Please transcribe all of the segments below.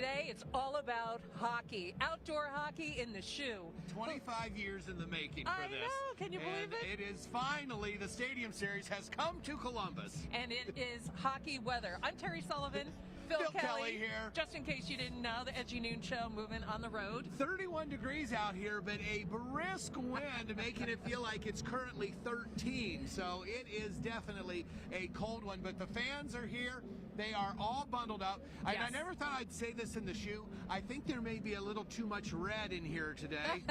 Today, it's all about hockey, outdoor hockey in the shoe. 25 years in the making for this. I know, can you believe it? It is finally, the Stadium Series has come to Columbus. And it is hockey weather. I'm Terry Sullivan. Phil Kelly here. Just in case you didn't know, the Edgy Noon Show moving on the road. 31 degrees out here, but a brisk wind making it feel like it's currently 13. So it is definitely a cold one, but the fans are here. They are all bundled up. Yes. I never thought I'd say this in the shoe. I think there may be a little too much red in here today.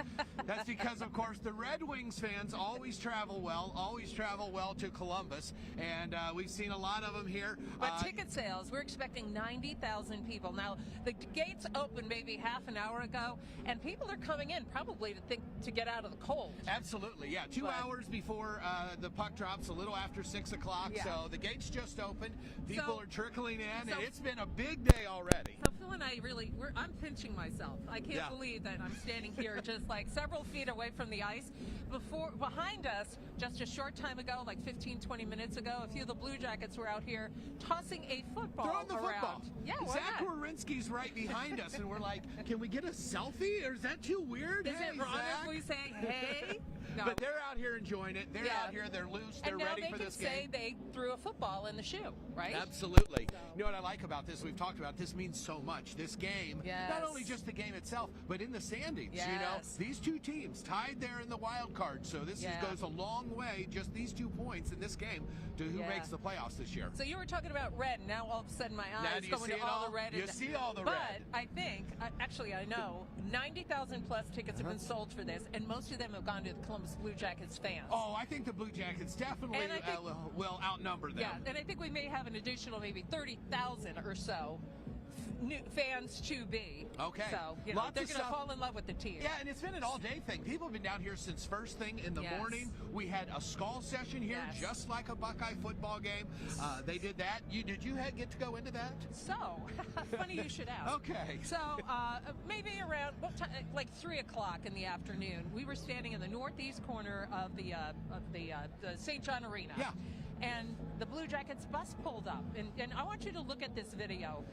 That's because, of course, the Red Wings fans always travel well to Columbus, and we've seen a lot of them here. But ticket sales, we're expecting 90,000 people. Now, the gates opened maybe half an hour ago, and people are coming in probably to get out of the cold. Absolutely, yeah. 2 hours before the puck drops, a little after 6 o'clock. Yeah. So the gates just opened. People are trickling in, so and it's been a big day already. So Phil and I I'm pinching myself. I can't believe that I'm standing here just like several feet away from the ice. Behind us, just a short time ago, like 15, 20 minutes ago, a few of the Blue Jackets were out here tossing a football Throwing the around. Football. Yeah, Zach Wierenski's right behind us, and we're like, can we get a selfie, or is that too weird? Is it wrong if we say, hey? No. But they're out here enjoying it. They're out here. They're loose. They're ready for this game. And now they can say they threw a football in the shoe, right? Absolutely. You know what I like about this? We've talked about this means so much. This game, not only just the game itself, but in the standings. Yes. You know, these two teams tied there in the wild card. So this goes a long way. Just these 2 points in this game to who makes the playoffs this year. So you were talking about red. Now all of a sudden my eyes going to all the red. You see all the red. But I think, actually I know, 90,000 plus tickets have been sold for this, and most of them have gone to the Columbus Blue Jackets fans. Oh, I think the Blue Jackets definitely will outnumber them. Yeah, and I think we may have an additional maybe 30,000 or so new fans to be. Okay. So, they're going to fall in love with the team. Yeah, and it's been an all-day thing. People have been down here since first thing in the morning. We had a skull session here, just like a Buckeye football game. They did that. Did you get to go into that? So, funny you should ask. Okay. So, maybe around, like 3 o'clock in the afternoon, we were standing in the northeast corner of the St. John Arena. Yeah. And the Blue Jackets bus pulled up. And I want you to look at this video.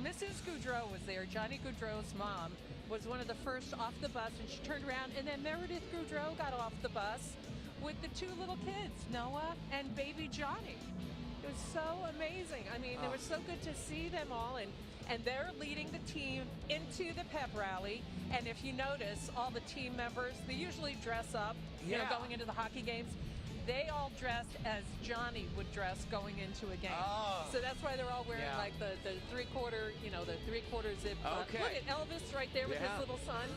Mrs. Gaudreau was there. Johnny Gaudreau's mom was one of the first off the bus, and she turned around, and then Meredith Gaudreau got off the bus with the 2 little kids, Noah and baby Johnny. It was so amazing. I mean, it was so good to see them all, and they're leading the team into the pep rally. And if you notice, all the team members, they usually dress up, going into the hockey games. They all dressed as Johnny would dress going into a game. Oh. So that's why they're all wearing like the three-quarter zip. Okay. Look at Elvis right there with his little son.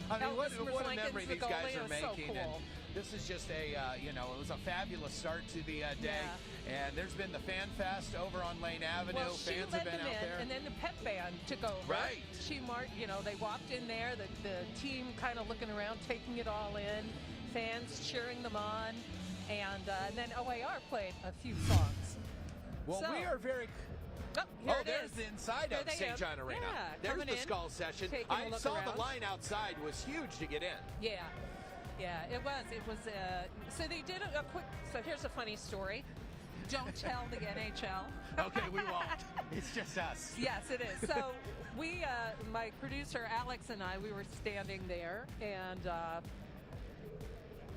I mean, what a memory these guys are making. So cool. And this is just a, it was a fabulous start to the day. And there's been the Fan Fest over on Lane Avenue. Well, Fans have been out there. And then the pep band took over. Right. She marked, they walked in there, the team kind of looking around, taking it all in. Fans cheering them on, and then OAR played a few songs. Well, we are very... there's the inside of St. John Arena. Yeah, there's the skull session. I saw the line outside was huge to get in. Yeah, it was. So they did a quick... So here's a funny story. Don't tell the NHL. Okay, we won't. It's just us. Yes, it is. So we, my producer Alex and I, we were standing there, and...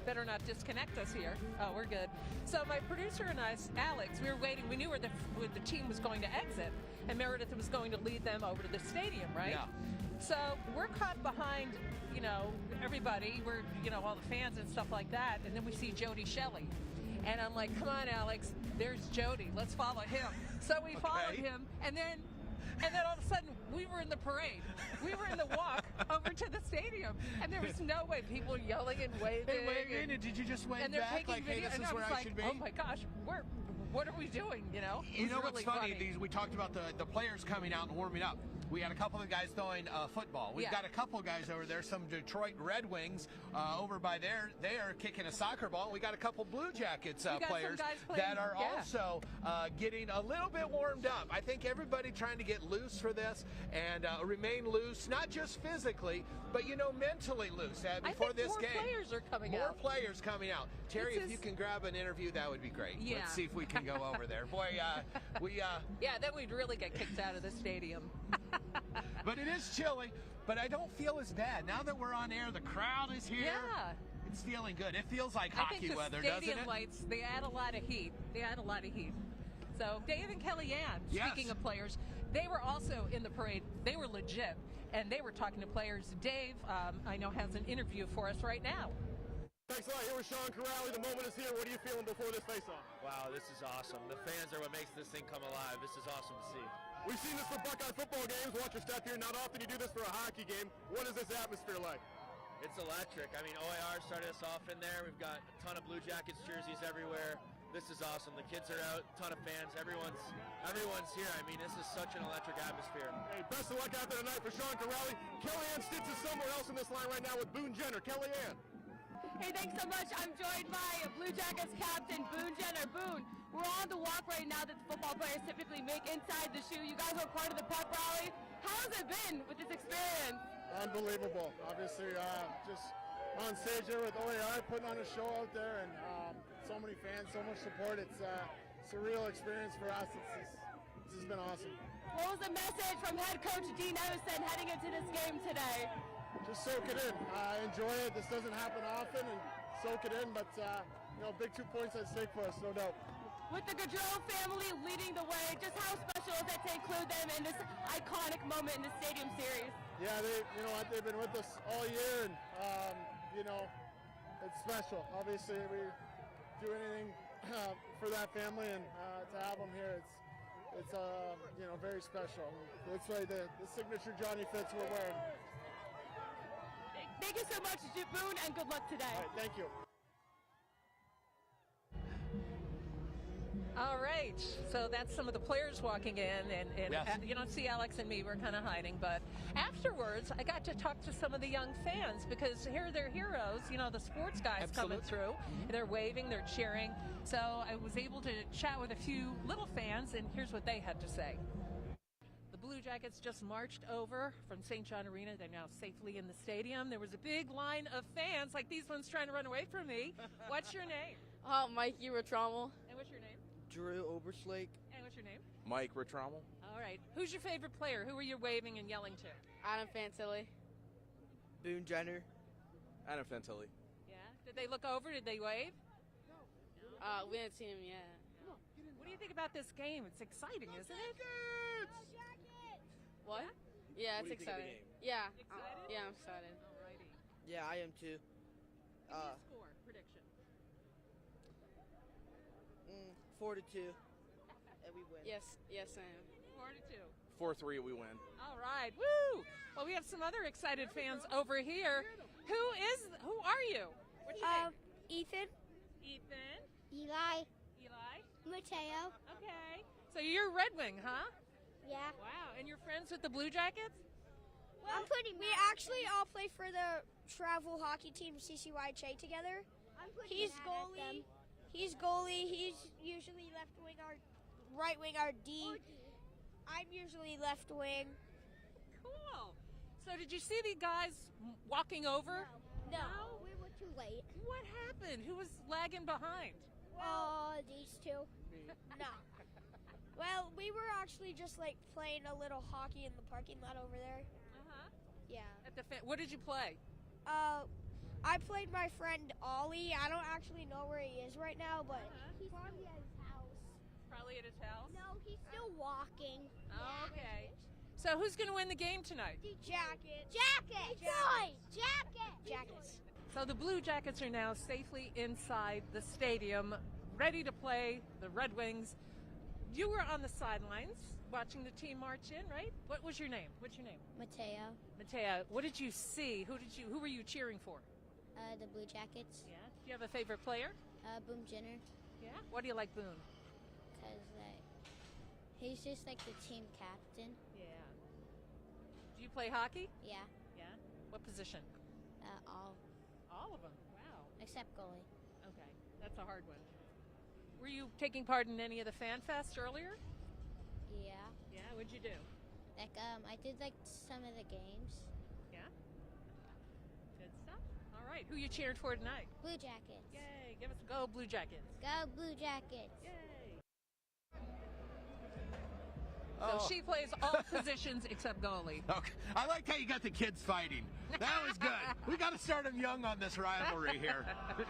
better not disconnect us here. Oh, we're good. So my producer and I, Alex, we were waiting. We knew where the team was going to exit, and Meredith was going to lead them over to the stadium, right? Yeah. So we're caught behind, everybody. We're, all the fans and stuff like that. And then we see Jody Shelley. And I'm like, come on, Alex, there's Jody. Let's follow him. So we followed him, and then all of a sudden, we were in the parade. We were in the walk over to the stadium, and there was no way. People yelling and waving. Hey, waving, and did you just wave and they're back taking like, video, hey, this is where I should be? Oh my gosh, what are we doing, You know what's funny? We talked about the players coming out and warming up. We had a couple of guys throwing football. We've got a couple of guys over there, some Detroit Red Wings over by there. They are kicking a soccer ball. We got a couple Blue Jackets players that are also getting a little bit warmed up. I think everybody trying to get loose for this and remain loose, not just physically, but, you know, mentally loose before this game. More players are coming out. More players coming out. Terry, if you can grab an interview, that would be great. Yeah. Let's see if we can go over there. Boy, yeah, then we'd really get kicked out of the stadium. But it is chilly, but I don't feel as bad. Now that we're on air, the crowd is here. Yeah. It's feeling good. It feels like hockey weather, doesn't it? I think the stadium lights, they add a lot of heat. So Dave and Kellyanne, speaking of players, they were also in the parade. They were legit, and they were talking to players. Dave, I know, has an interview for us right now. Thanks a lot. Here with Sean Corrali. The moment is here. What are you feeling before this face-off? Wow, this is awesome. The fans are what makes this thing come alive. This is awesome to see. We've seen this for Buckeye football games. Watch your step here. Not often you do this for a hockey game. What is this atmosphere like? It's electric. I mean, OIR started us off in there. We've got a ton of Blue Jackets jerseys everywhere. This is awesome. The kids are out, a ton of fans. Everyone's here. I mean, this is such an electric atmosphere. Hey, best of luck out there tonight for Sean Corali. Kellyanne Stitz is somewhere else in this line right now with Boone Jenner. Kellyanne. Hey, thanks so much. I'm joined by Blue Jackets captain Boone Jenner. Boone, we're on the walk right now that the football players typically make inside the shoe. You guys were part of the pep rally. How has it been with this experience? Unbelievable. Obviously, just on stage there with OAR, putting on a show out there, and so many fans, so much support. It's a real experience for us. This has been awesome. What was the message from head coach Dean Edison heading into this game today? Just soak it in. Enjoy it. This doesn't happen often, and soak it in. But big 2 points at stake for us, no doubt. With the Gaudreau family leading the way, just how special is it to include them in this iconic moment in the Stadium Series? Yeah, they've been with us all year, and it's special. Obviously, we do anything for that family, and to have them here, it's very special. That's right, the signature Johnny Fitz we're wearing. Thank you so much, Boone, and good luck today. All right, thank you. All right, so that's some of the players walking in, and you don't see Alex and me, we're kind of hiding, but afterwards I got to talk to some of the young fans, because here are their heroes, the sports guys coming through. They're waving, they're cheering, so I was able to chat with a few little fans, and here's what they had to say. The Blue Jackets just marched over from St. John Arena. They're now safely in the stadium. There was a big line of fans, like these ones trying to run away from me. What's your name? Mikey Ratrommel. And what's your name? Drew Oberschlake. And what's your name? Mike Ratrommel. All right. Who's your favorite player? Who are you waving and yelling to? Adam Fantilli. Boone Jenner. Adam Fantilli. Yeah? Did they look over? Did they wave? We haven't seen him yet. What do you think about this game? It's exciting, isn't it? What? Yeah, it's exciting. Yeah. Excited? Yeah, I'm excited. Alrighty. Yeah, I am too. Give me a score prediction. 4-2. And we win. Yes, I am. 4-2. 4-3, we win. All right. Woo! Well, we have some other excited fans over here. Who are you? What's your name? Ethan. Ethan. Eli. Mateo. Mateo. Okay. So you're Red Wing, huh? Yeah. Wow. And you're friends with the Blue Jackets? Well, we actually all play for the travel hockey team CCYHA together. He's goalie. He's goalie. He's usually left wing, our right wing, our D. I'm usually left wing. Cool. So did you see the guys walking over? No, we were too late. What happened? Who was lagging behind? These two. No. Well, we were actually just playing a little hockey in the parking lot over there. Uh-huh. Yeah. What did you play? I played my friend Ollie. I don't actually know where he is right now, but he's probably at his house. Probably at his house? No, he's still walking. Oh, okay. So who's going to win the game tonight? The Jackets. Jackets. So the Blue Jackets are now safely inside the stadium, ready to play the Red Wings. You were on the sidelines watching the team march in, right? What was your name? What's your name? Mateo. What did you see? Who were you cheering for? The Blue Jackets. Yeah. Do you have a favorite player? Boone Jenner. Yeah. Why do you like Boone? Because he's just the team captain. Yeah. Do you play hockey? Yeah. Yeah. What position? All. All of them. Wow. Except goalie. Okay, that's a hard one. Were you taking part in any of the Fan Fest earlier? Yeah. Yeah, what'd you do? Like, I did, like, some of the games. Yeah? Good stuff. All right, who you cheering for tonight? Blue Jackets. Yay, give us a go, Blue Jackets. Go Blue Jackets. Yay. So she plays all positions except goalie. Okay. I like how you got the kids fighting. That was good. We got to start them young on this rivalry here. It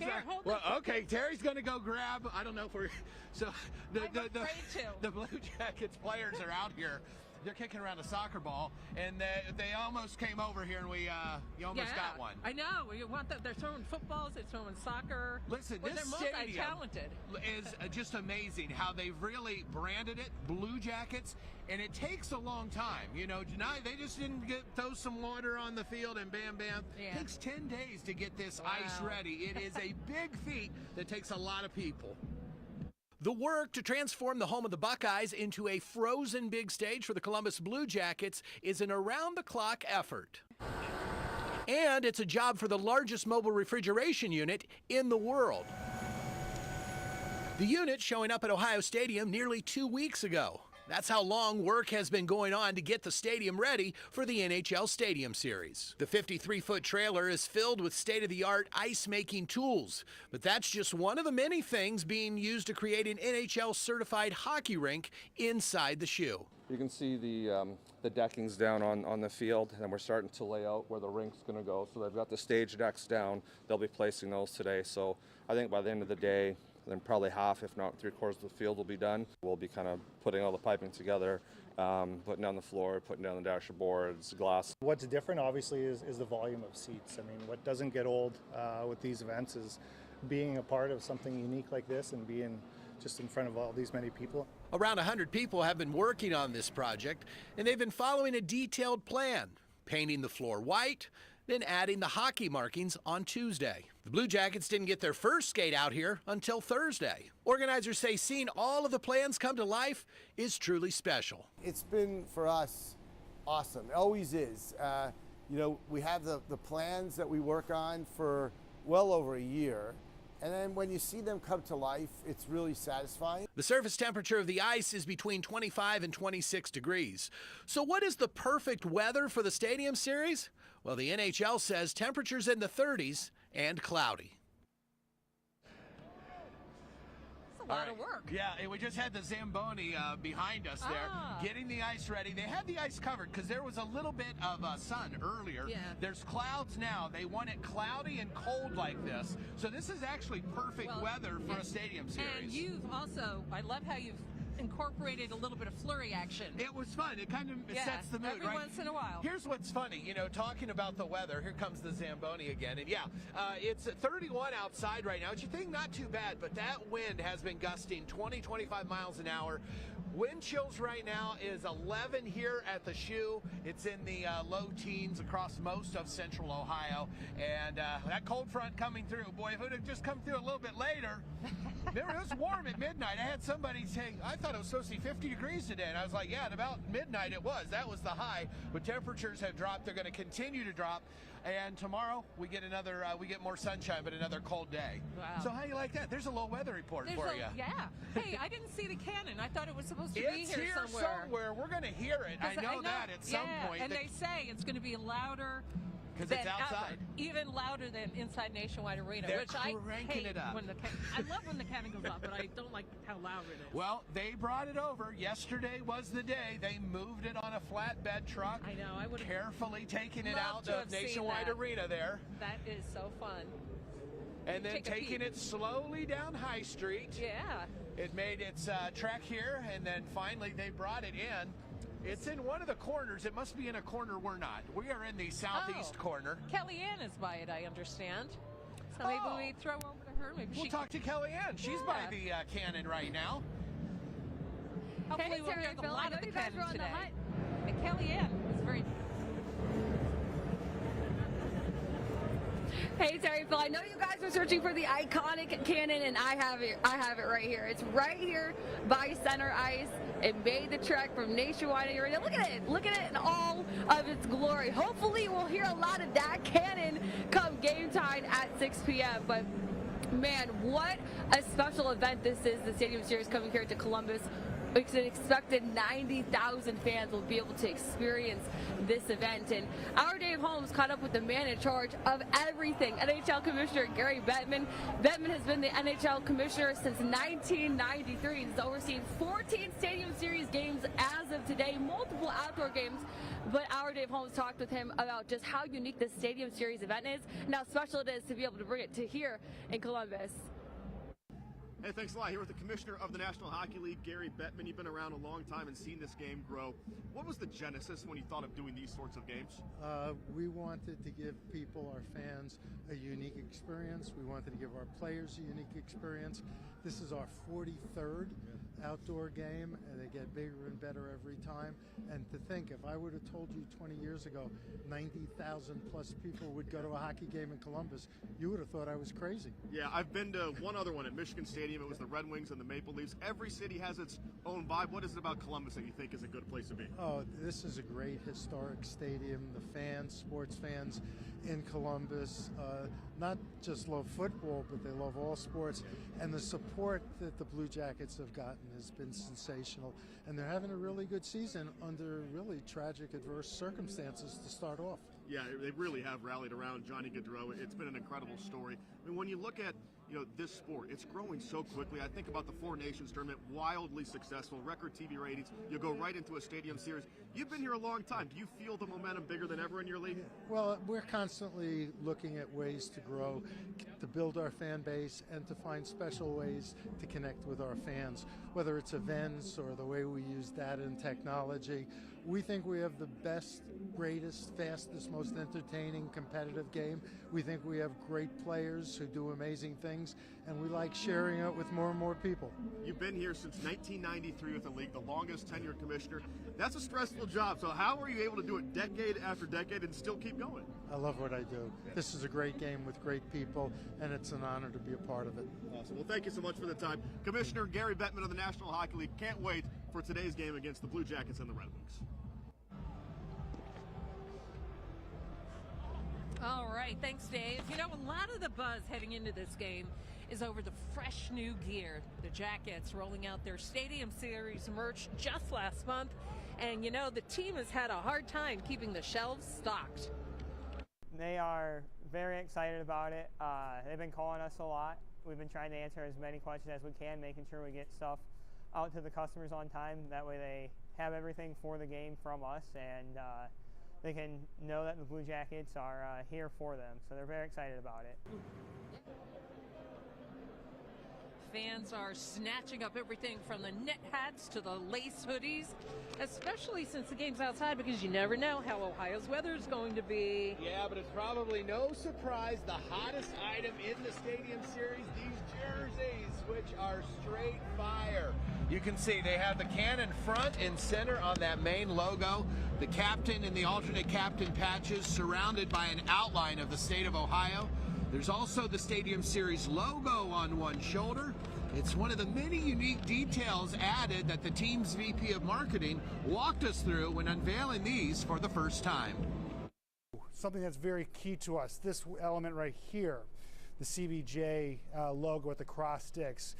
is. Well, okay. Terry's going to go grab. I don't know if we're. So the Blue Jackets players are out here. They're kicking around a soccer ball, and they almost came over here, and you almost got one. I know. You want that? They're throwing footballs. They're throwing soccer. Listen, this stadium is just amazing how they've really branded it, Blue Jackets, and it takes a long time. You know, they just didn't throw some water on the field and bam, bam. Yeah. It takes 10 days to get this ice ready. It is a big feat that takes a lot of people. The work to transform the home of the Buckeyes into a frozen big stage for the Columbus Blue Jackets is an around-the-clock effort. And it's a job for the largest mobile refrigeration unit in the world. The unit showing up at Ohio Stadium nearly 2 weeks ago. That's how long work has been going on to get the stadium ready for the NHL Stadium Series. The 53-foot trailer is filled with state-of-the-art ice-making tools, but that's just one of the many things being used to create an NHL-certified hockey rink inside the shoe. You can see the deckings down on the field, and we're starting to lay out where the rink's going to go. So they've got the stage decks down. They'll be placing those today. So I think by the end of the day, then probably half, if not 3/4 of the field will be done. We'll be kind of putting all the piping together, putting down the floor, putting down the dasher boards, glass. What's different, obviously, is the volume of seats. I mean, what doesn't get old with these events is being a part of something unique like this and being just in front of all these many people. Around 100 people have been working on this project, and they've been following a detailed plan, painting the floor white, then adding the hockey markings on Tuesday. The Blue Jackets didn't get their first skate out here until Thursday. Organizers say seeing all of the plans come to life is truly special. It's been, for us, awesome. It always is. You know, we have the plans that we work on for well over a year. And then when you see them come to life, it's really satisfying. The surface temperature of the ice is between 25 and 26 degrees. So what is the perfect weather for the Stadium Series? Well, the NHL says temperatures in the 30s and cloudy. That's a lot of work. Yeah, and we just had the Zamboni behind us there, getting the ice ready. They had the ice covered because there was a little bit of sun earlier. Yeah. There's clouds now. They want it cloudy and cold like this. So this is actually perfect weather for a Stadium Series. And you've also, I love how you've incorporated a little bit of flurry action. It was fun. It kind of sets the mood, every right? once in a while. Here's what's funny, you know, talking about the weather. Here comes the Zamboni again. And it's 31 outside right now, which you think not too bad, but that wind has been gusting 20, 25 miles an hour. Wind chills right now is 11 here at the shoe. It's in the low teens across most of central Ohio. And that cold front coming through. Boy, if it had just come through a little bit later. Remember, it was warm at midnight. I had somebody saying, I thought it was supposed to be 50 degrees today. And I was like, yeah, at about midnight it was. That was the high. But temperatures have dropped. They're going to continue to drop. And tomorrow we get we get more sunshine, but another cold day. Wow. So how do you like that? There's a low weather report for you. Yeah. Hey, I didn't see the cannon. I thought it was supposed to be It's here somewhere. We're going to hear it. I know that at some point. And they say it's going to be louder. Because it's outside. Even louder than inside Nationwide Arena, They're which I cranking hate it up. I love when the cannon goes off, but I don't like how loud it is. Well, they brought it over. Yesterday was the day. They moved it on a flatbed truck. I know. I would have carefully taking it out of Nationwide Arena there. That is so fun. And then taking it slowly down High Street. Yeah. It made its trek here, and then finally they brought it in. It's in one of the corners. It must be in a corner we're not. We are in the southeast corner. Kellyanne is by it, I understand. So maybe we throw over to her. Maybe we'll talk to Kellyanne. She's by the cannon right now. Hopefully we'll hear the line of the cannon today. And Kellyanne is very... Hey Terry, Phil, I know you guys are searching for the iconic cannon, and I have it right here. It's right here by center ice. It made the trek from nationwide area. Look at it in all of its glory. Hopefully we'll hear a lot of that cannon come game time at 6 p.m. But man, what a special event this is, the Stadium Series coming here to Columbus. It's an expected 90,000 fans will be able to experience this event. And our Dave Holmes caught up with the man in charge of everything, NHL Commissioner Gary Bettman. Bettman has been the NHL Commissioner since 1993. He's overseen 14 Stadium Series games as of today, multiple outdoor games. But our Dave Holmes talked with him about just how unique this Stadium Series event is and how special it is to be able to bring it to here in Columbus. Hey, thanks a lot. Here with the Commissioner of the National Hockey League, Gary Bettman. You've been around a long time and seen this game grow. What was the genesis when you thought of doing these sorts of games? We wanted to give people, our fans, a unique experience. We wanted to give our players a unique experience. This is our 43rd outdoor game, and they get bigger and better every time. And to think, if I would have told you 20 years ago 90,000 plus people would go to a hockey game in Columbus, you would have thought I was crazy. Yeah, I've been to one other one at Michigan Stadium. It was the Red Wings and the Maple Leafs. Every city has its own vibe. What is it about Columbus that you think is a good place to be? Oh, this is a great historic stadium. The fans, sports fans in Columbus, not just love football, but they love all sports. And the support that the Blue Jackets have gotten has been sensational. And they're having a really good season under really tragic, adverse circumstances to start off. Yeah, they really have rallied around Johnny Gaudreau. It's been an incredible story. I mean, when you look at this sport, it's growing so quickly. I think about the Four Nations tournament, wildly successful, record TV ratings. You'll go right into a Stadium Series. You've been here a long time. Do you feel the momentum bigger than ever in your league? Well, we're constantly looking at ways to grow, to build our fan base, and to find special ways to connect with our fans, whether it's events or the way we use data and technology. We think we have the best, greatest, fastest, most entertaining, competitive game. We think we have great players who do amazing things, and we like sharing it with more and more people. You've been here since 1993 with the league, the longest tenured commissioner. That's a stressful job. So how are you able to do it decade after decade and still keep going? I love what I do. This is a great game with great people, and it's an honor to be a part of it. Awesome. Well, thank you so much for the time. Commissioner Gary Bettman of the National Hockey League. Can't wait for today's game against the Blue Jackets and the Red Wings. All right, thanks, Dave. You know, a lot of the buzz heading into this game is over the fresh new gear. The Jackets rolling out their Stadium Series merch just last month. And, you know, the team has had a hard time keeping the shelves stocked. They are very excited about it. They've been calling us a lot. We've been trying to answer as many questions as we can, making sure we get stuff out to the customers on time. That way they have everything for the game from us, and they can know that the Blue Jackets are here for them. So they're very excited about it. Fans are snatching up everything from the knit hats to the lace hoodies, especially since the game's outside, because you never know how Ohio's weather is going to be. Yeah, but it's probably no surprise the hottest item in the Stadium Series, these jerseys, which are straight fire. You can see they have the cannon front and center on that main logo, the captain and the alternate captain patches surrounded by an outline of the state of Ohio. There's also the Stadium Series logo on one shoulder. It's one of the many unique details added that the team's VP of Marketing walked us through when unveiling these for the first time. Something that's very key to us, this element right here, the CBJ logo with the cross sticks,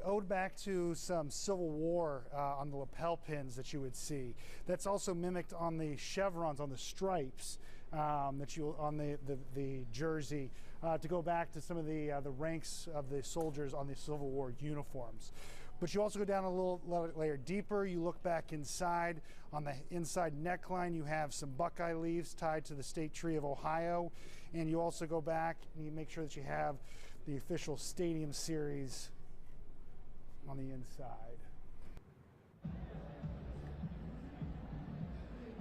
owed back to some Civil War on the lapel pins that you would see. That's also mimicked on the chevrons, on the stripes that you on the jersey, to go back to some of the ranks of the soldiers on the Civil War uniforms. But you also go down a little layer deeper. You look back inside. On the inside neckline, you have some Buckeye leaves tied to the state tree of Ohio. And you also go back and you make sure that you have the official Stadium Series on the inside.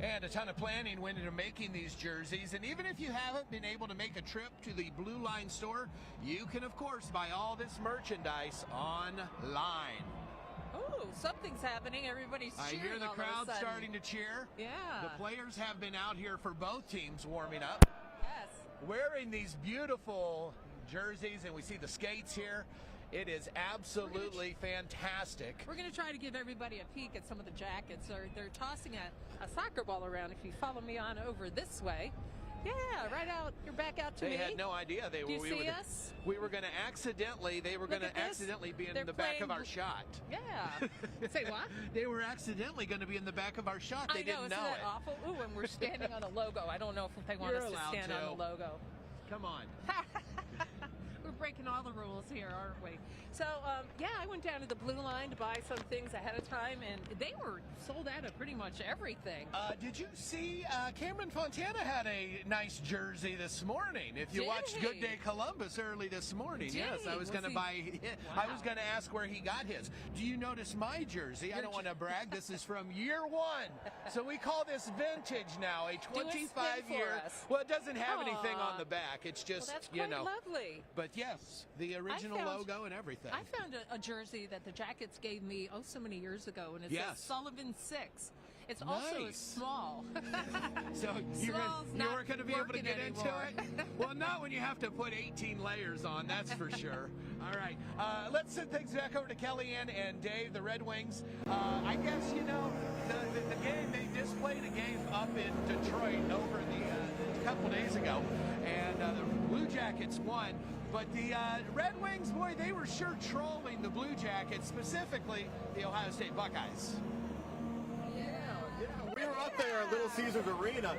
And a ton of planning went into making these jerseys, and even if you haven't been able to make a trip to the Blue Line store, you can of course buy all this merchandise online. Oh, something's happening. Everybody's cheering. I hear the all of a crowd sudden. starting to cheer. Yeah. The players have been out here for both teams warming up. Yes. wearing these beautiful jerseys, and we see the skates here. It is absolutely fantastic. We're going to try to give everybody a peek at some of the jackets. They're tossing a soccer ball around. If you follow me on over this way. Yeah, right out. You're back out to me. They had no idea they were. Do you see us? We were going to accidentally. They were going to accidentally be in the back of our shot. Yeah. Say what? They were accidentally going to be in the back of our shot. They didn't know isn't that it. Awful? Ooh, and we're standing on a logo. I don't know if they want us to stand on the logo. Come on. We're breaking all the rules here, aren't we? So, yeah, I went down to the Blue Line to buy some things ahead of time, and they were sold out of pretty much everything. Did you see Cameron Fontana had a nice jersey this morning? If you watched Good Day Columbus early this morning, yes, I was going to buy. Wow. I was going to ask where he got his. Do you notice my jersey? I don't want to brag. This is from year one, so we call this vintage now. A 25-year. Well, it doesn't have anything on the back. It's just that's quite lovely. But yes, the original logo and everything. I found a jersey that the Jackets gave me so many years ago, and it says Sullivan 6. It's also small. So you weren't going to be able to get into it? Well, not when you have to put 18 layers on, that's for sure. All right, let's send things back over to Kellyanne and Dave, the Red Wings. I guess, you know, the game, they displayed a game up in Detroit over a couple days ago, and the Blue Jackets won. But the Red Wings, boy, they were sure trolling the Blue Jackets, specifically the Ohio State Buckeyes. We were up there at Little Caesars Arena.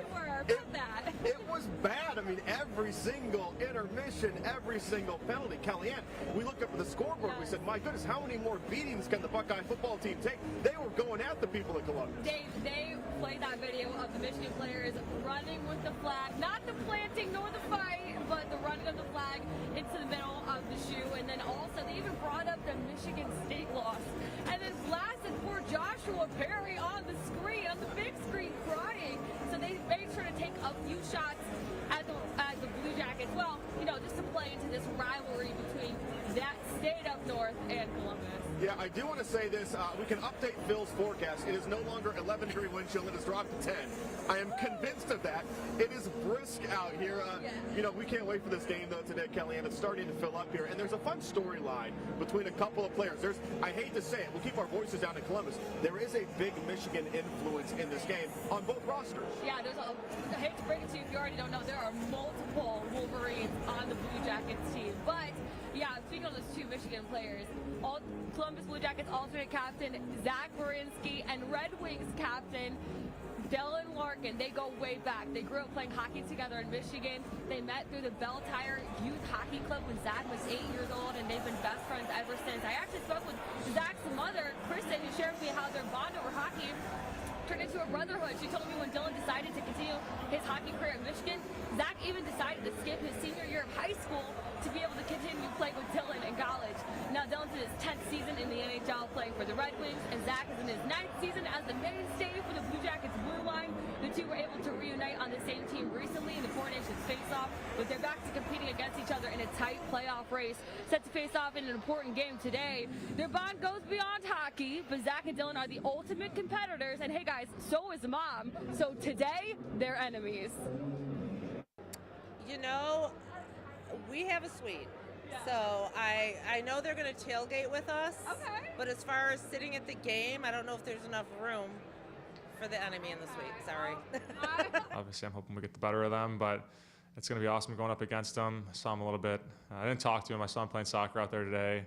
It was bad. I mean, every single intermission, every single penalty. Kellyanne, we looked up at the scoreboard. We said, my goodness, how many more beatings can the Buckeye football team take? They were going at the people at Columbus. Dave, they played that video of the Michigan players running with the flag, not the planting nor the fight, but the running of the flag into the middle of the shoe. And then also, they even brought up the Michigan State loss. And then blasted poor Joshua Perry on the screen, on the big screen, crying. So they made sure to take a few shots at the Blue Jackets. Well, you know, just to play into this rivalry between that state up north and Columbus. Yeah, I do want to say this. We can update Phil's forecast. It is no longer 11-degree wind chill. It has dropped to 10. I am convinced of that. It is brisk out here. You know, we can't wait for this game, though, today, Kellyanne. It's starting to fill up here. And there's a fun storyline between a couple of players. I hate to say it. We'll keep our voices down in Columbus. There is a big Michigan influence in this game on both rosters. Yeah, I hate to break it to you if you already don't know, there are multiple Wolverines on the Blue Jackets team. But, yeah, speaking of those two Michigan players, Columbus Blue Jackets alternate captain Zach Werenski and Red Wings captain Dylan Larkin, they go way back. They grew up playing hockey together in Michigan. They met through the Bell Tire Youth Hockey Club when Zach was 8 years old, and they've been best friends ever since. I actually spoke with Zach's mother, Kristen, who shared with me how their bond over hockey turned into a brotherhood. She told me when Dylan decided to continue his hockey career at Michigan, Zach even decided to skip his senior year of high school to be able to continue playing with Dylan in college. Now Dylan's in his 10th season in the NHL playing for the Red Wings, and Zach is in his 9th season as the mainstay for the Blue Jackets Blue Line. The two were able to reunite on the same team recently in the Four Nations face-off, but they're back to competing against each other in a tight playoff race. Set to face off in an important game today. Their bond goes beyond hockey, but Zach and Dylan are the ultimate competitors, and hey guys, so is Mom. So today, they're enemies. You know, we have a suite. So I know they're going to tailgate with us. Okay. But as far as sitting at the game, I don't know if there's enough room for the enemy in the suite. Sorry. Obviously, I'm hoping we get the better of them, but it's going to be awesome going up against them. I saw him a little bit. I didn't talk to him. I saw him playing soccer out there today.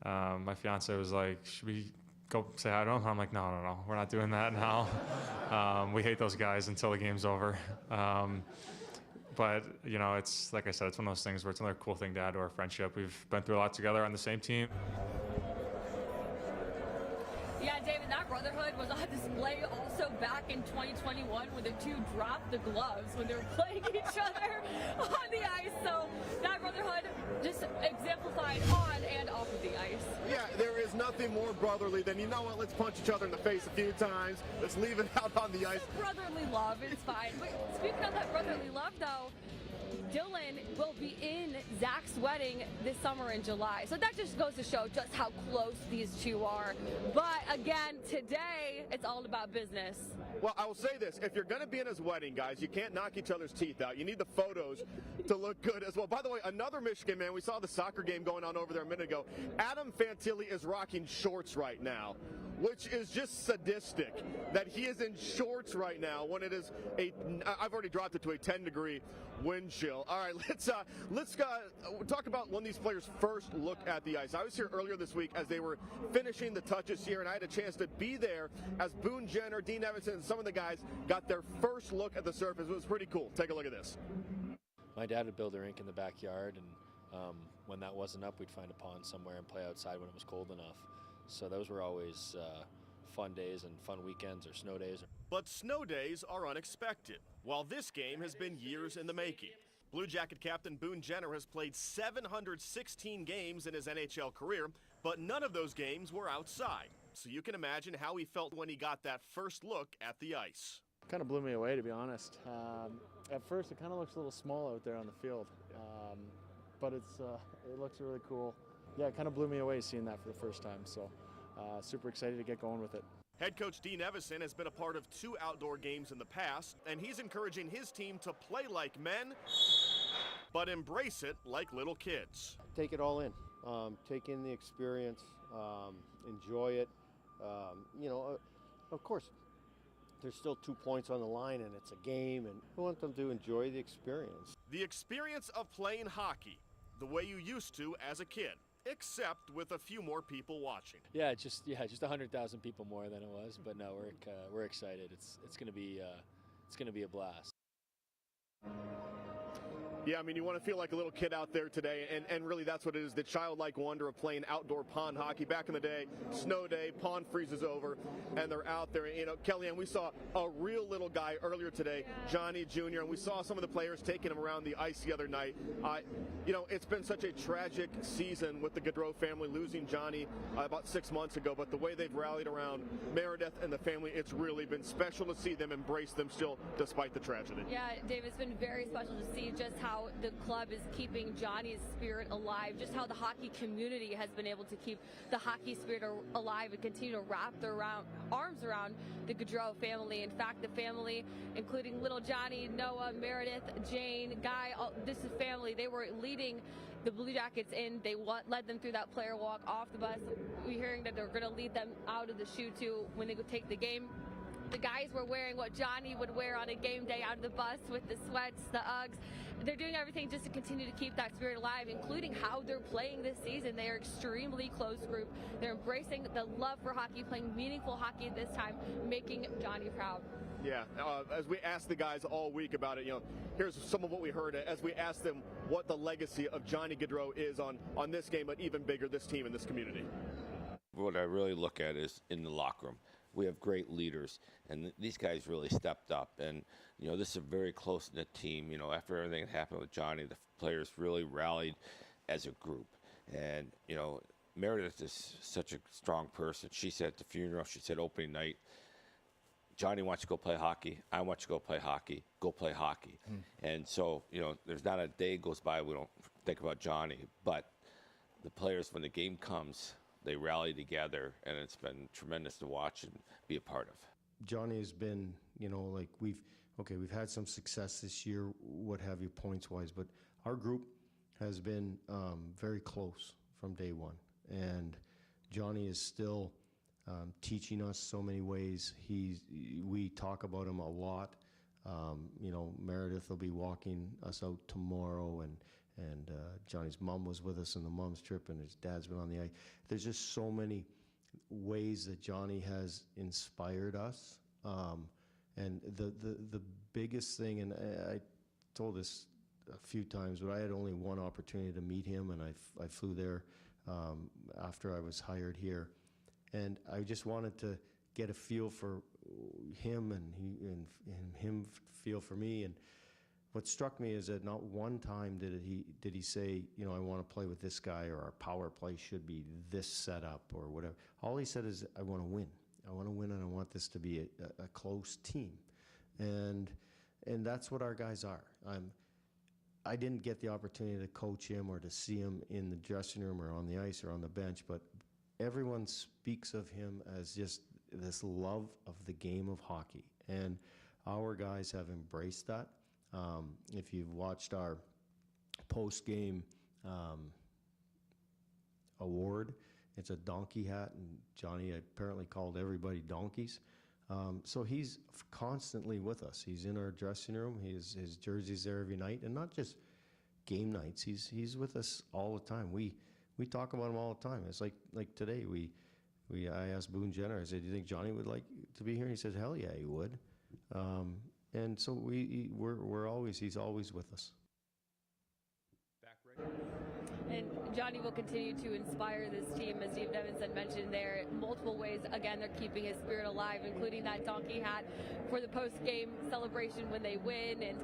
My fiance was like, should we go say hi to him? I'm like, no. We're not doing that now. We hate those guys until the game's over. But, you know, it's like I said, it's one of those things where it's another cool thing to add to our friendship. We've been through a lot together on the same team. Yeah, David, that brotherhood was on display also back in 2021 when the two dropped the gloves when they were playing each other on the ice. So that brotherhood just exemplified on and off of the ice. Yeah, there is nothing more brotherly than, you know what, let's punch each other in the face a few times. Let's leave it out on the ice. Brotherly love, it's fine. But speaking of that brotherly love, though, Dylan will be in Zach's wedding this summer in July. So that just goes to show just how close these two are. But again, today, it's all about business. Well, I will say this. If you're going to be in his wedding, guys, you can't knock each other's teeth out. You need the photos to look good as well. By the way, another Michigan man, we saw the soccer game going on over there a minute ago. Adam Fantilli is rocking shorts right now, which is just sadistic that he is in shorts right now when it is I've already dropped it to a 10-degree wind chill. All right, let's talk about when these players first look at the ice. I was here earlier this week as they were finishing the touches here, and I had a chance to be there as Boone Jenner, Dean Evason, and some of the guys got their first look at the surface. It was pretty cool. Take a look at this. My dad would build a rink in the backyard, and when that wasn't up, we'd find a pond somewhere and play outside when it was cold enough. So those were always fun days and fun weekends or snow days. But snow days are unexpected, while this game has been years in the making. Blue Jacket captain Boone Jenner has played 716 games in his NHL career, but none of those games were outside. So you can imagine how he felt when he got that first look at the ice. Kind of blew me away, to be honest. At first, it kind of looks a little small out there on the field, but it looks really cool. Yeah, it kind of blew me away seeing that for the first time, so super excited to get going with it. Head coach Dean Evason has been a part of 2 outdoor games in the past, and he's encouraging his team to play like men, but embrace it like little kids. Take it all in. Take in the experience, enjoy it. Of course, there's still 2 points on the line, and it's a game, and we want them to enjoy the experience. The experience of playing hockey the way you used to as a kid, except with a few more people watching. Yeah, just 100,000 people more than it was, but no, we're excited. It's going to be a blast. Yeah, I mean, you want to feel like a little kid out there today, and really that's what it is, the childlike wonder of playing outdoor pond hockey. Back in the day, snow day, pond freezes over, and they're out there. You know, Kellyanne, we saw a real little guy earlier today, Johnny Jr., and we saw some of the players taking him around the ice the other night. It's been such a tragic season with the Gaudreau family losing Johnny about 6 months ago, but the way they've rallied around Meredith and the family, it's really been special to see them embrace them still despite the tragedy. Yeah, Dave, it's been very special to see just how the club is keeping Johnny's spirit alive, just how the hockey community has been able to keep the hockey spirit alive and continue to wrap their arms around the Gaudreau family. In fact, the family, including little Johnny, Noah, Meredith, Jane, Guy, this is family. They were leading the Blue Jackets in. They led them through that player walk off the bus. We're hearing that they're going to lead them out of the shoe too when they go take the game. The guys were wearing what Johnny would wear on a game day out of the bus with the sweats, the Uggs. They're doing everything just to continue to keep that spirit alive, including how they're playing this season. They are extremely close group. They're embracing the love for hockey, playing meaningful hockey this time, making Johnny proud. Yeah, as we asked the guys all week about it, here's some of what we heard as we asked them what the legacy of Johnny Gaudreau is on this game, but even bigger, this team and this community. What I really look at is in the locker room. We have great leaders, and these guys really stepped up. And, this is a very close-knit team. After everything that happened with Johnny, the players really rallied as a group. And, Meredith is such a strong person. She said at the funeral, she said opening night, Johnny wants to go play hockey. I want you to go play hockey. Go play hockey. And so, there's not a day goes by we don't think about Johnny. But the players, when the game comes, they rally together, and it's been tremendous to watch and be a part of. Johnny has been, we've had some success this year, what have you, points-wise, but our group has been very close from day one. And Johnny is still teaching us so many ways. We talk about him a lot. Meredith will be walking us out tomorrow, and Johnny's mom was with us on the mom's trip, and his dad's been on the ice. There's just so many ways that Johnny has inspired us. And the biggest thing, and I told this a few times, but I had only one opportunity to meet him, and I flew there after I was hired here. And I just wanted to get a feel for him, and him feel for me. And what struck me is that not one time did he say, I want to play with this guy, or our power play should be this setup, or whatever. All he said is, I want to win. I want to win, and I want this to be a close team. And that's what our guys are. I didn't get the opportunity to coach him or to see him in the dressing room or on the ice or on the bench, but everyone speaks of him as just this love of the game of hockey. And our guys have embraced that. If you've watched our post-game award, it's a donkey hat, and Johnny apparently called everybody donkeys. So he's constantly with us. He's in our dressing room. His jersey's there every night, and not just game nights. He's with us all the time. We talk about him all the time. It's like today. I asked Boone Jenner. I said, "Do you think Johnny would like to be here?" And he said, "Hell yeah, he would." And so he's always with us. And Johnny will continue to inspire this team, as Steve Nevinson mentioned there, multiple ways. Again, they're keeping his spirit alive, including that donkey hat for the post-game celebration when they win. And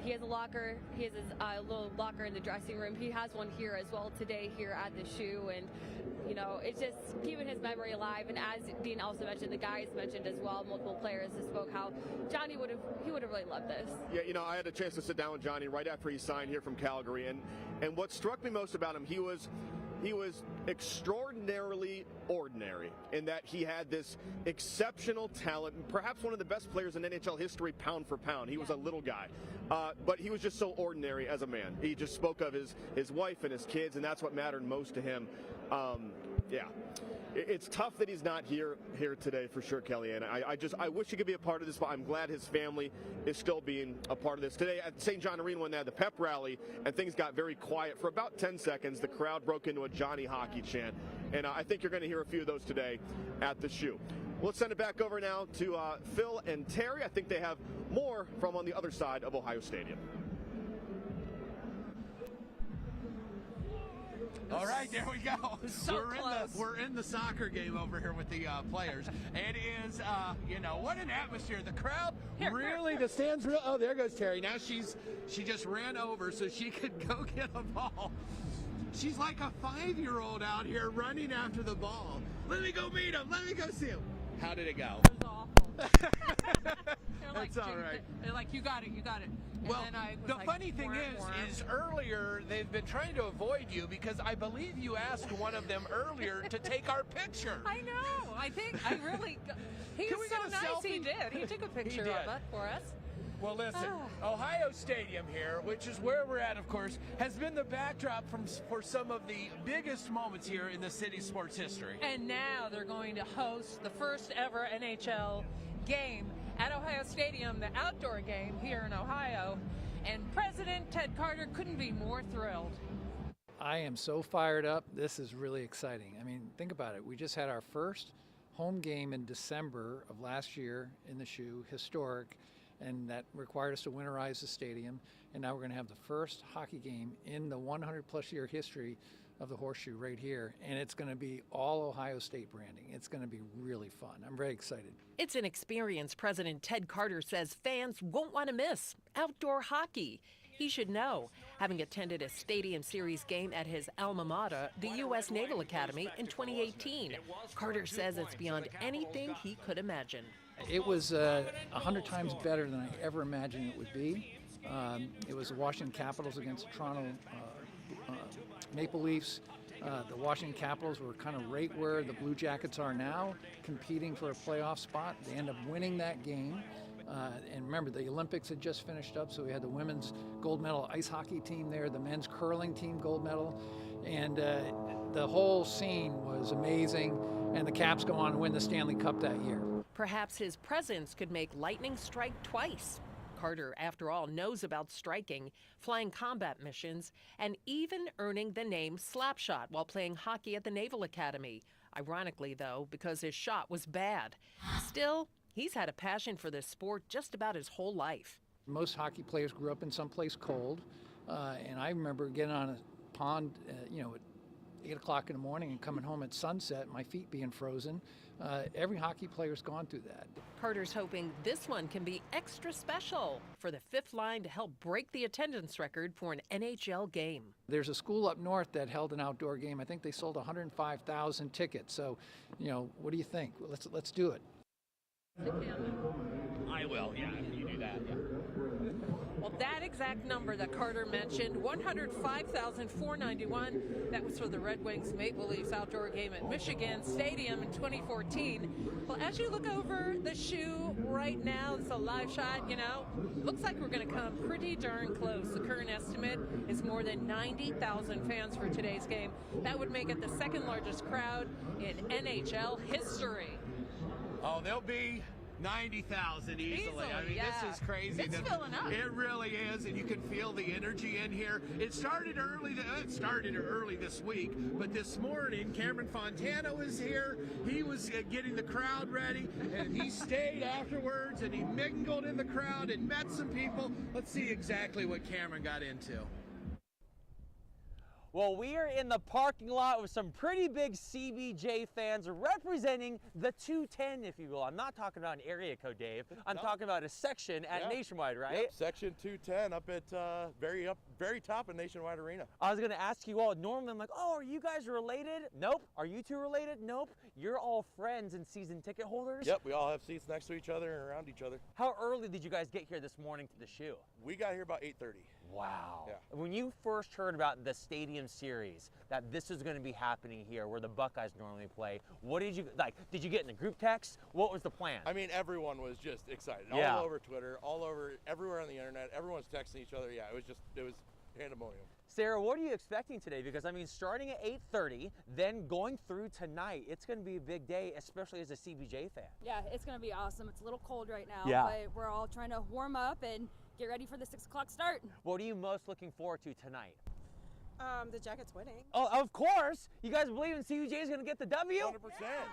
he has a locker. He has his little locker in the dressing room. He has one here as well today here at the shoe. And, you know, it's just keeping his memory alive. And as Dean also mentioned, the guys mentioned as well, multiple players have spoke how Johnny would have really loved this. Yeah, you know, I had a chance to sit down with Johnny right after he signed here from Calgary, and what struck me most about him, he was extraordinarily ordinary in that he had this exceptional talent, perhaps one of the best players in NHL history pound for pound. He was a little guy, but he was just so ordinary as a man. He just spoke of his wife and his kids, and that's what mattered most to him. Yeah. It's tough that he's not here today for sure, Kellyanne. I wish he could be a part of this, but I'm glad his family is still being a part of this. Today at St. John Arena, when they had the pep rally and things got very quiet for about 10 seconds, the crowd broke into a Johnny hockey chant, and I think you're going to hear a few of those today at the shoe. Let's send it back over now to Phil and Terry. I think they have more from on the other side of Ohio Stadium. All right, there we go. So we're in the soccer game over here with the players. It is, what an atmosphere. The crowd the stands real. Oh, there goes Terry. Now she just ran over so she could go get a ball. She's like a 5-year-old out here running after the ball. Let me go meet him. Let me go see him. How did it go? It was awful. That's all right. They're like, you got it. And well, then the funny thing is earlier they've been trying to avoid you because I believe you asked one of them earlier to take our picture. I know. He was so nice. Selfie? He did. He took a picture of it for us. Well, listen, Ohio Stadium here, which is where we're at, of course, has been the backdrop for some of the biggest moments here in the city's sports history. And now they're going to host the first ever NHL game at Ohio Stadium, the outdoor game here in Ohio. And President Ted Carter couldn't be more thrilled. I am so fired up. This is really exciting. I mean, think about it. We just had our first home game in December of last year in the shoe, historic, and that required us to winterize the stadium. And now we're going to have the first hockey game in the 100-plus year history of the Horseshoe right here, and it's going to be all Ohio State branding. It's going to be really fun. I'm very excited. It's an experience President Ted Carter says fans won't want to miss. Outdoor hockey. He should know, having attended a Stadium Series game at his alma mater, the U.S. Naval Academy, in 2018. Carter says it's beyond anything he could imagine. It was 100 times better than I ever imagined it would be. It was the Washington Capitals against the Toronto Maple Leafs. The Washington Capitals were kind of right where the Blue Jackets are now, competing for a playoff spot. They end up winning that game. And remember, the Olympics had just finished up, so we had the women's gold medal ice hockey team there, the men's curling team gold medal. And the whole scene was amazing. And the Caps go on to win the Stanley Cup that year. Perhaps his presence could make lightning strike twice. Carter, after all, knows about striking, flying combat missions, and even earning the name Slapshot while playing hockey at the Naval Academy. Ironically, though, because his shot was bad. Still, he's had a passion for this sport just about his whole life. Most hockey players grew up in someplace cold, and I remember getting on a pond, at 8 o'clock in the morning and coming home at sunset, my feet being frozen. Every hockey player's gone through that. Carter's hoping this one can be extra special for the fifth line to help break the attendance record for an NHL game. There's a school up north that held an outdoor game. I think they sold 105,000 tickets. So, what do you think? Let's do it. I will, yeah, you do that, yeah. Well, that exact number that Carter mentioned, 105,491, that was for the Red Wings Maple Leafs outdoor game at Michigan Stadium in 2014. Well, as you look over the shoe right now, it's a live shot, you know, looks like we're going to come pretty darn close. The current estimate is more than 90,000 fans for today's game. That would make it the second largest crowd in NHL history. Oh, there'll be 90,000 easily. I mean, yeah. This is crazy. It's filling up. It really is, and you can feel the energy in here. It started early this week, but this morning, Cameron Fontana was here. He was getting the crowd ready, and he stayed afterwards, and he mingled in the crowd and met some people. Let's see exactly what Cameron got into. Well, we are in the parking lot with some pretty big CBJ fans representing the 210, if you will. I'm not talking about an area code, Dave. I'm talking about a section at Nationwide, right? Yep, section 210 up at very top of Nationwide Arena. I was going to ask you all, normally I'm like, oh, are you guys related? Nope. Are you two related? Nope. You're all friends and season ticket holders? Yep, we all have seats next to each other and around each other. How early did you guys get here this morning to the shoe? We got here about 8:30. Wow. Yeah. When you first heard about the Stadium Series, that this is going to be happening here where the Buckeyes normally play, what did you, like, did you get in the group text? What was the plan? I mean, everyone was just excited. Yeah. All over Twitter, all over, everywhere on the internet, everyone's texting each other. Yeah, it was pandemonium. Sarah, what are you expecting today? Because, I mean, starting at 8:30, then going through tonight, it's going to be a big day, especially as a CBJ fan. Yeah, it's going to be awesome. It's a little cold right now, Yeah. but we're all trying to warm up and get ready for the 6 o'clock start. What are you most looking forward to tonight? The Jackets winning. Oh, of course. You guys believe in CBJ is going to get the W? 100%.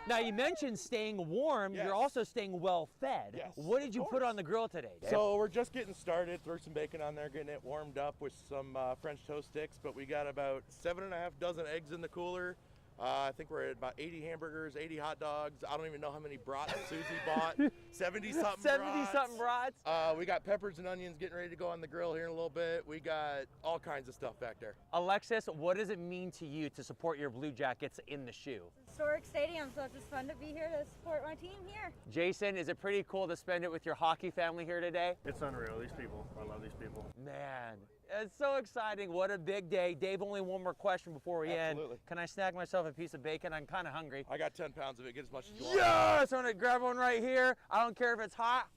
Now, you mentioned staying warm. Yes. You're also staying well fed. Yes, What did you put on the grill today, Dave? So we're just getting started. Threw some bacon on there, getting it warmed up with some French toast sticks. But we got about 7.5 dozen eggs in the cooler. I think we're at about 80 hamburgers, 80 hot dogs. I don't even know how many brats Susie bought. 70-something brats. 70-something brats. We got peppers and onions getting ready to go on the grill here in a little bit. We got all kinds of stuff back there. Alexis, what does it mean to you to support your Blue Jackets in the shoe? Historic stadium, so it's just fun to be here to support my team here. Jason, is it pretty cool to spend it with your hockey family here today? It's unreal. These people, I love these people. Man, it's so exciting. What a big day. Dave, only one more question before we end. Can I snag myself a piece of bacon? I'm kind of hungry. I got 10 pounds of it. Get as much as you want. Yes! I'm going to grab one right here. I don't care if it's hot.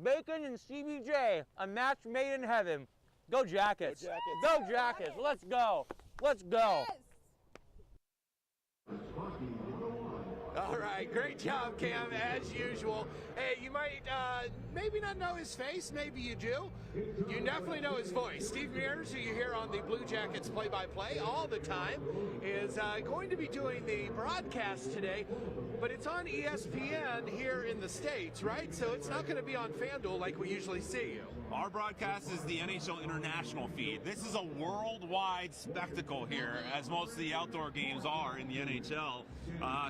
Bacon and CBJ, a match made in heaven. Go Jackets. Go Jackets. Go Jackets. Let's go. Let's go. Yes. All right, great job, Cam, as usual. Hey, you might maybe not know his face, maybe you do. You definitely know his voice. Steve Mears, who you hear on the Blue Jackets play-by-play all the time, is going to be doing the broadcast today, but it's on ESPN here in the States, right? So it's not going to be on FanDuel like we usually see you. Our broadcast is the NHL International feed. This is a worldwide spectacle here, as most of the outdoor games are in the NHL.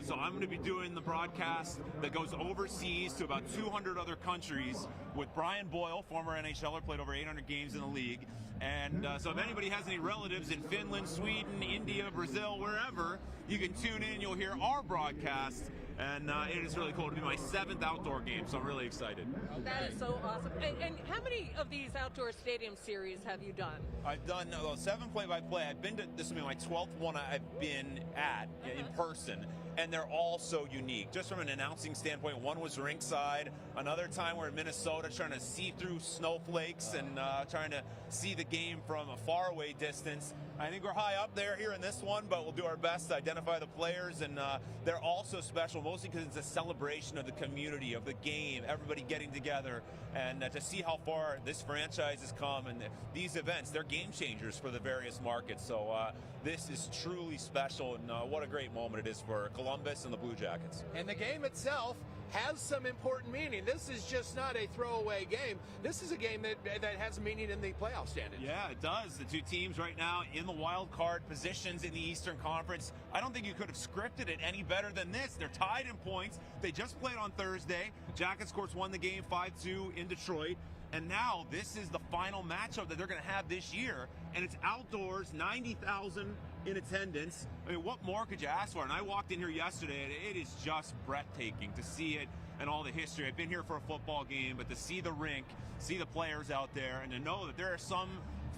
So I'm going to be doing the broadcast that goes overseas to about 200 other countries with Brian Boyle, former NHLer, played over 800 games in the league. And so if anybody has any relatives in Finland, Sweden, India, Brazil, wherever, you can tune in. You'll hear our broadcast. And it is really cool to be my 7th outdoor game, so I'm really excited. That is so awesome. And how many of these outdoor stadium series have you done? I've done 7 play-by-play. I've been to, this will be my 12th one I've been at in person. And they're all so unique. Just from an announcing standpoint, one was rinkside. Another time we're in Minnesota trying to see through snowflakes and trying to see the game from a faraway distance. I think we're high up there here in this one, but we'll do our best to identify the players. And they're also special, mostly because it's a celebration of the community, of the game, everybody getting together. And to see how far this franchise has come, and these events, they're game changers for the various markets. So this is truly special, and what a great moment it is for Columbus and the Blue Jackets. And the game itself has some important meaning. This is just not a throwaway game. This is a game that has meaning in the playoff standings. Yeah, it does. The two teams right now in the wild card positions in the Eastern Conference. I don't think you could have scripted it any better than this. They're tied in points. They just played on Thursday. Jackets, of course, won the game 5-2 in Detroit. And now this is the final matchup that they're going to have this year. And it's outdoors, 90,000 in attendance. I mean, what more could you ask for? And I walked in here yesterday, and it is just breathtaking to see it and all the history. I've been here for a football game, but to see the rink, see the players out there, and to know that there are some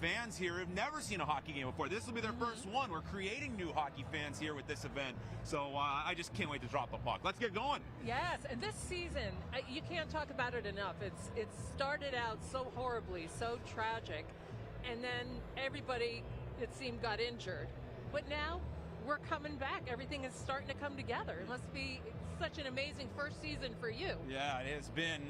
fans here who've never seen a hockey game before. This will be their first one. We're creating new hockey fans here with this event. So I just can't wait to drop the puck. Let's get going. Yes, and this season, you can't talk about it enough. It started out so horribly, so tragic, and then everybody, it seemed, got injured. But now we're coming back. Everything is starting to come together. It must be such an amazing first season for you. Yeah, it has been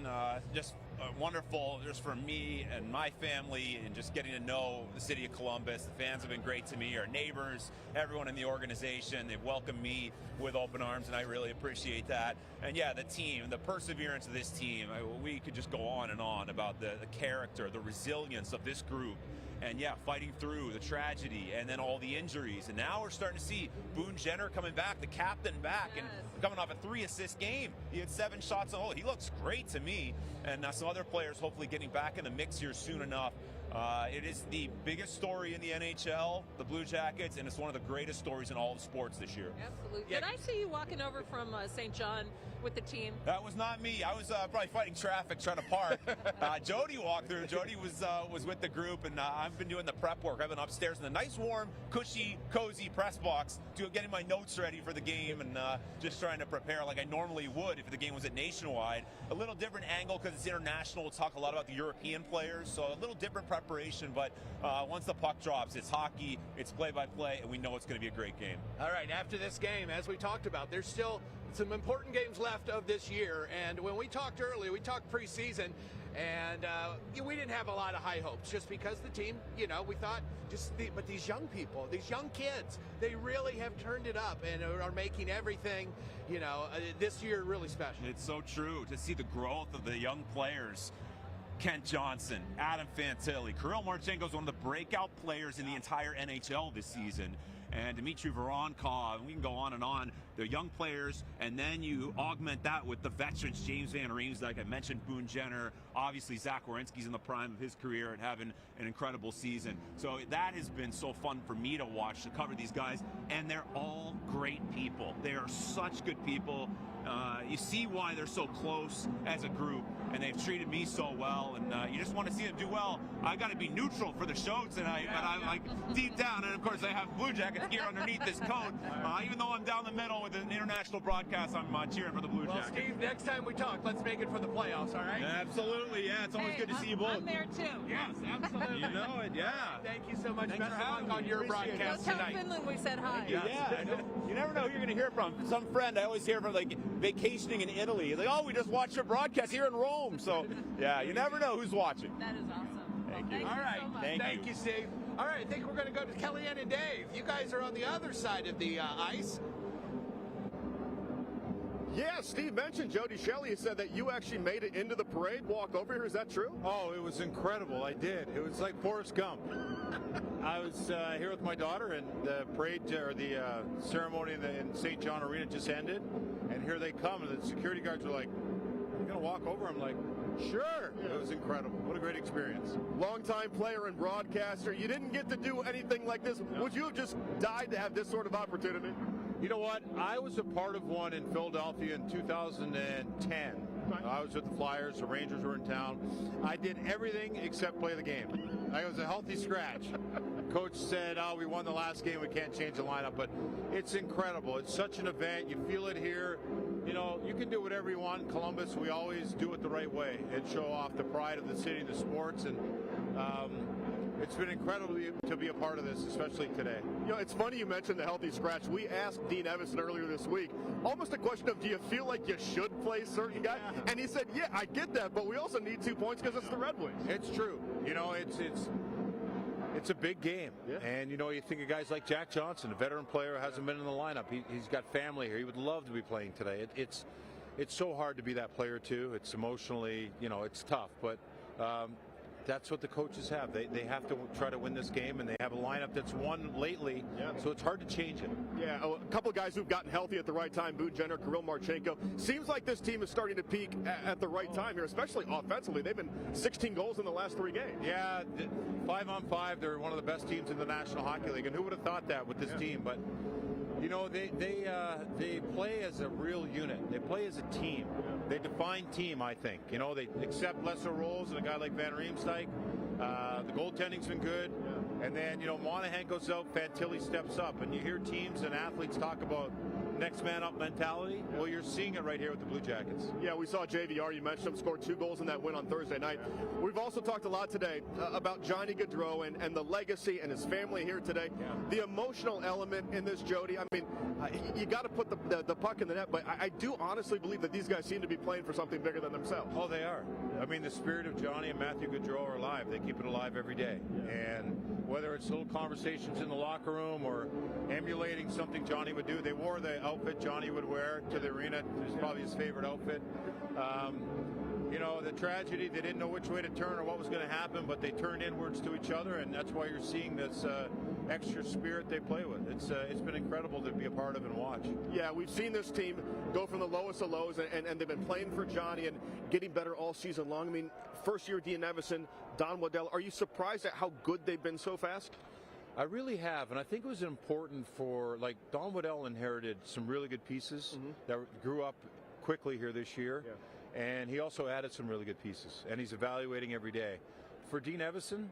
just wonderful just for me and my family, and just getting to know the city of Columbus. The fans have been great to me, our neighbors, everyone in the organization. They've welcomed me with open arms, and I really appreciate that. And yeah, the team, the perseverance of this team, we could just go on and on about the character, the resilience of this group. And yeah, fighting through the tragedy and then all the injuries. And now we're starting to see Boone Jenner coming back, the captain back, and coming off a 3-assist game. He had 7 shots on goal. He looks great to me. And some other players hopefully getting back in the mix here soon enough. It is the biggest story in the NHL, the Blue Jackets, and it's one of the greatest stories in all of sports this year. Absolutely. Yeah. Did I see you walking over from St. John with the team? That was not me. I was probably fighting traffic trying to park. Jody walked through. Jody was with the group, and I've been doing the prep work. I've been upstairs in the nice, warm, cushy, cozy press box, getting my notes ready for the game, and just trying to prepare like I normally would if the game was at Nationwide. A little different angle because it's international. We'll talk a lot about the European players, so a little different preparation, but once the puck drops, it's hockey, it's play-by-play, and we know it's going to be a great game. All right, after this game, as we talked about, there's still some important games left of this year. And when we talked earlier, we talked preseason, and we didn't have a lot of high hopes just because the team, we thought but these young people, these young kids, they really have turned it up and are making everything, this year really special. It's so true to see the growth of the young players. Kent Johnson, Adam Fantilli, Kirill Marchenko is one of the breakout players in the entire NHL this season. And Dmitry Voronkov, and we can go on and on. They're young players, and then you augment that with the veterans, James Van Riemsdyk, like I mentioned, Boone Jenner, obviously Zach Werenski's in the prime of his career and having an incredible season. So that has been so fun for me to watch, to cover these guys, and they're all great people. They are such good people. You see why they're so close as a group, and they've treated me so well, and you just want to see them do well. I got to be neutral for the show tonight, but I'm like deep down, and of course I have Blue Jackets gear underneath this coat. Even though I'm down the middle with an international broadcast, I'm cheering for the Blue Jackets. Well, Steve, next time we talk, let's make it for the playoffs, all right? Absolutely, yeah. It's always good to see you both. I'm there too. Yes, absolutely. You know it, yeah. Thank you so much. Thanks Best for of having luck on me. your Appreciate broadcast Go tell tonight. Finland we said hi. Yeah, I know. You never know who you're going to hear from. Some friend I always hear from, like vacationing in Italy. He's like, oh, we just watched your broadcast here in Rome. So, yeah, you never know who's watching. That is awesome. Thank you. All right. So much. Thank you, Steve. All right, I think we're going to go to Kellyanne and Dave. You guys are on the other side of the ice. Yeah, Steve mentioned Jody Shelley said that you actually made it into the parade walk over here. Is that true? Oh, it was incredible. I did. It was like Forrest Gump. I was here with my daughter, and the parade or the ceremony in St. John Arena just ended, and here they come, and the security guards were like, "You're gonna walk over?" I'm like, "Sure." It was incredible. What a great experience. Longtime player and broadcaster. You didn't get to do anything like this. No. Would you have just died to have this sort of opportunity? You know what? I was a part of one in Philadelphia in 2010. I was with the Flyers. The Rangers were in town. I did everything except play the game. I was a healthy scratch. Coach said, oh, we won the last game. We can't change the lineup. But it's incredible. It's such an event. You feel it here. You know, you can do whatever you want in Columbus. We always do it the right way and show off the pride of the city, the sports. And it's been incredible to be a part of this, especially today. You know, it's funny you mentioned the healthy scratch. We asked Dean Evison earlier this week, almost a question of, do you feel like you should play certain guys? Yeah. And he said, yeah, I get that, but we also need 2 points because it's the Red Wings. It's true. You know, it's a big game. Yeah. And, you know, you think of guys like Jack Johnson, a veteran player, hasn't been in the lineup. He's got family here. He would love to be playing today. It's so hard to be that player, too. It's emotionally, you know, it's tough. But that's what the coaches have. They have to try to win this game, and they have a lineup that's won lately, so it's hard to change it. Yeah, a couple of guys who've gotten healthy at the right time, Boone Jenner, Kirill Marchenko. Seems like this team is starting to peak at the right time here, especially offensively. They've been 16 goals in the last 3 games. Yeah, 5-on-5, they're one of the best teams in the National Hockey League, and who would have thought that with this team? But you know, they play as a real unit. They play as a team. They define team, I think. You know, they accept lesser roles than a guy like Van Riemsdyk. The goaltending's been good. And then, you know, Monahan goes out, Fantilli steps up. And you hear teams and athletes talk about next man up mentality. Well, you're seeing it right here with the Blue Jackets. Yeah, we saw JVR, you mentioned him, scored 2 goals in that win on Thursday night. We've also talked a lot today about Johnny Gaudreau and the legacy and his family here today. The emotional element in this, Jody, I mean, you got to put the puck in the net, but I do honestly believe that these guys seem to be playing for something bigger than themselves. Oh, they are. I mean, the spirit of Johnny and Matthew Gaudreau are alive. They keep it alive every day. And whether it's little conversations in the locker room or emulating something Johnny would do, they wore the outfit Johnny would wear to the arena. It was probably his favorite outfit. You know, the tragedy, they didn't know which way to turn or what was going to happen, but they turned inwards to each other, and that's why you're seeing this extra spirit they play with. It's been incredible to be a part of and watch. Yeah, we've seen this team go from the lowest of lows, and they've been playing for Johnny and getting better all season long. I mean, first year Dean Evison, Don Waddell. Are you surprised at how good they've been so fast? I really have, and I think it was important for, like, Don Waddell inherited some really good pieces that grew up quickly here this year, and he also added some really good pieces, and he's evaluating every day. For Dean Evison,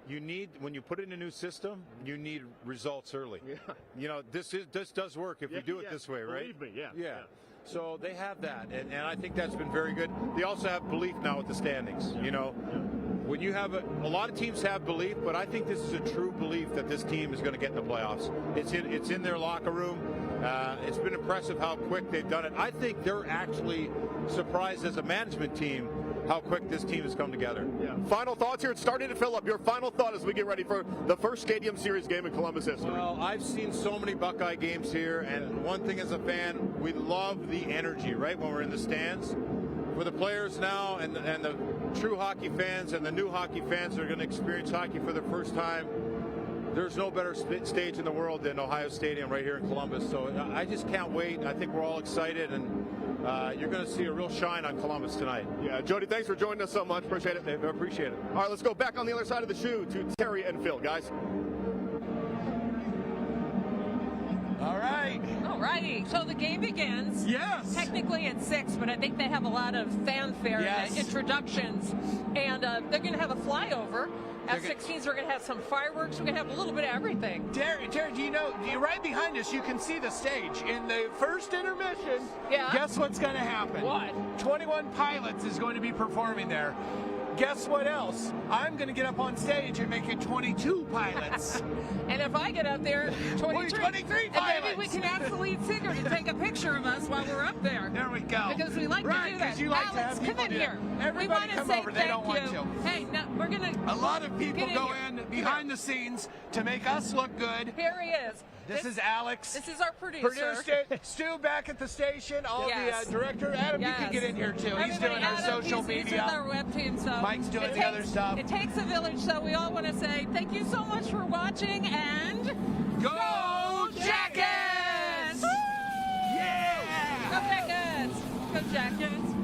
you need, when you put in a new system, you need results early. You know, this does work if we do it this way, right? Believe me, yeah. So they have that, and I think that's been very good. They also have belief now with the standings, you know. When you have a lot of teams have belief, but I think this is a true belief that this team is going to get in the playoffs. It's in their locker room. It's been impressive how quick they've done it. I think they're actually surprised as a management team how quick this team has come together. Final thoughts here. It's starting to fill up. Your final thought as we get ready for the first Stadium Series game in Columbus history. Well, I've seen so many Buckeye games here, and one thing as a fan, we love the energy, right, when we're in the stands. For the players now and the true hockey fans and the new hockey fans that are going to experience hockey for the first time, there's no better stage in the world than Ohio Stadium right here in Columbus. So I just can't wait. I think we're all excited, and you're going to see a real shine on Columbus tonight. Yeah, Jody, thanks for joining us so much. Appreciate it. I appreciate it. All right, let's go back on the other side of the shoe to Terry and Phil, guys. All righty. So the game begins. Yes. Technically at 6, but I think they have a lot of fanfare and introductions. And they're going to have a flyover. At 16s, we're going to have some fireworks. We're going to have a little bit of everything. Terry, do you know, right behind us, you can see the stage. In the first intermission, guess what's going to happen? What? 21 Pilots is going to be performing there. Guess what else? I'm going to get up on stage and make it 22 Pilots. And if I get up there, 23 Pilots. And maybe we can ask the lead singer to take a picture of us while we're up there. There we go. Because we like to do that. You like Alex, to have people come in do here. Everybody we want to come say over. thank They don't want you. to. Hey, no, we're going to... A lot of people go in behind the scenes to make us look good. Here he is. This is Alex. This is our producer. Produced it. Stu back at the station. The director. Adam, you can get in here too. He's doing our social media. He's with our web team. So Mike's doing the other stuff. It takes a village, so we all want to say thank you so much for watching and go Jackets! Yeah! Go Jackets! Go Jackets!